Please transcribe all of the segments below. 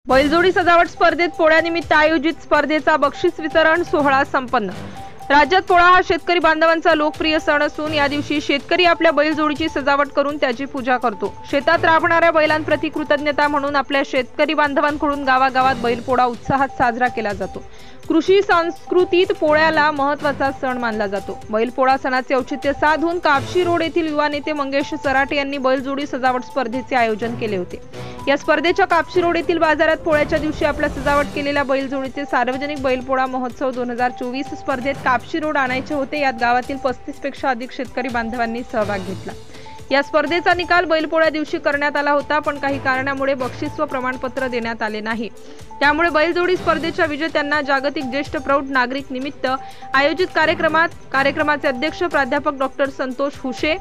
बैलजोडी सजावट स्पर्धेत पोळ्यानिमित्त आयोजित स्पर्धेचा बक्षीस वितरण सोहळा संपन्न। राज्यात पोळा हा शेतकरी बांधवांचा लोकप्रिय सण असून या दिवशी शेतकरी आपल्या बैलजोडीची सजावट करून त्याची पूजा करतो। शेतात राबणाऱ्या बैलांप्रती कृतज्ञता म्हणून आपल्या शेतकरी बांधवांकडून गावागावात बैलपोळा उत्साहात साजरा केला जातो। कृषी संस्कृतीत पोळ्याला महत्त्वाचा सण मानला जातो। बैलपोळा सणाचे औचित्य साधून कापशी रोड येथील युवा नेते मंगेश चराटे यांनी बैलजोडी सजावट स्पर्धेचे आयोजन केले होते। या स्पर्धेच्या कापशी रोड येथील बाजारात पोळ्याच्या दिवशी आपल्या सजावट केलेल्या बैलजोडीचे सार्वजनिक बैलपोळा महोत्सव 2024 स्पर्धेत कापशी रोड आणायचे होते। यात गावातील 35 पेक्षा अधिक शेतकरी बांधवांनी सहभाग घेतला। या स्पर्धेचा निकाल बैलपोळ्या दिवशी करण्यात आला होता, पण काही कारणामुळे बक्षीस व प्रमाणपत्र देण्यात आले नाही। त्यामुळे बैलजोडी स्पर्धेच्या विजेत्यांना जागतिक ज्येष्ठ प्रौढ नागरिक निमित्त आयोजित कार्यक्रमाचे अध्यक्ष प्राध्यापक डॉक्टर संतोष हुशे,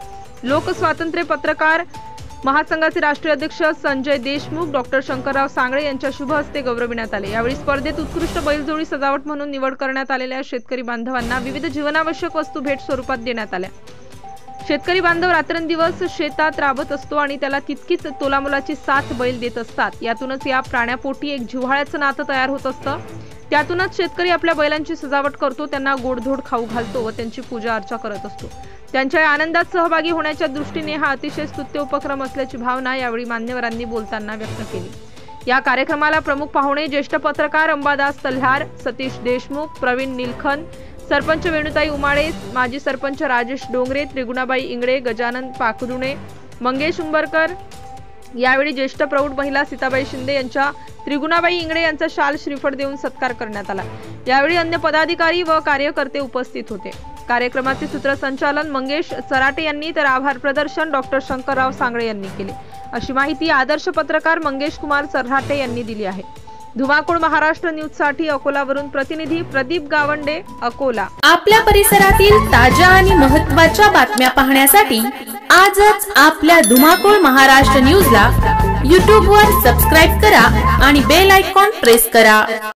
लोकस्वातंत्र्य पत्रकार महासंघाचे राष्ट्रीय अध्यक्ष संजय देशमुख, डॉक्टर शंकरराव सांगळे यांच्या शुभ हस्ते गौरविण्यात आले। यावेळी स्पर्धेत उत्कृष्ट बैलजोडी सजावट म्हणून निवड करण्यात आलेल्या शेतकरी बांधवांना विविध जीवनावश्यक वस्तू भेट स्वरूपात देण्यात आल्या। शेतकरी बांधव रात्रंदिवस शेतात राबत असतो आणि त्याला तितकीच तोलामोलाची साथ बैल देत असतात। यातूनच या प्राण्यापोटी एक जिव्हाळ्याचं नातं तयार होत असतं। त्यातूनच शेतकरी आपल्या बैलांची सजावट करतो, त्यांना गोडधोड खाऊ घालतो व त्यांची पूजा अर्चा करत असतो। त्यांच्या या आनंदात सहभागी होण्याच्या दृष्टीने हा अतिशय स्तुत्य उपक्रम असल्याची भावना यावेळी मान्यवरांनी बोलताना व्यक्त केली। या कार्यक्रमाला प्रमुख पाहुणे ज्येष्ठ पत्रकार अंबादास तल्हार, सतीश देशमुख, प्रवीण निलखन, सरपंच वेणुताई उमाळे, माजी सरपंच राजेश डोंगरे, त्रिगुणाबाई इंगळे, गजानन पाखदुणे, मंगेश उंबरकर। यावेळी ज्येष्ठ प्रौढ महिला सीताबाई शिंदे यांच्या त्रिगुणाबाई इंगळे यांचा शाल श्रीफळ देऊन सत्कार करण्यात आला। यावेळी अन्य पदाधिकारी व कार्यकर्ते उपस्थित होते। कार्यक्रमाचे सूत्रसंचालन मंगेश चराटे यांनी तर आभार प्रदर्शन डॉक्टर शंकरराव सांगळे यांनी केले, अशी माहिती आदर्श पत्रकार मंगेश कुमार चराटे यांनी दिली आहे। धुमाकूळ महाराष्ट्र न्यूज साठी अकोलावरून प्रतिनिधी प्रदीप गावंडे, अकोला। आपल्या परिसरातील ताज्या आणि महत्त्वाच्या बातम्या पाहण्यासाठी आजच आपल्या धुमाकूळ महाराष्ट्र न्यूजला YouTube वर सबस्क्राइब करा आणि बेल आयकॉन प्रेस करा।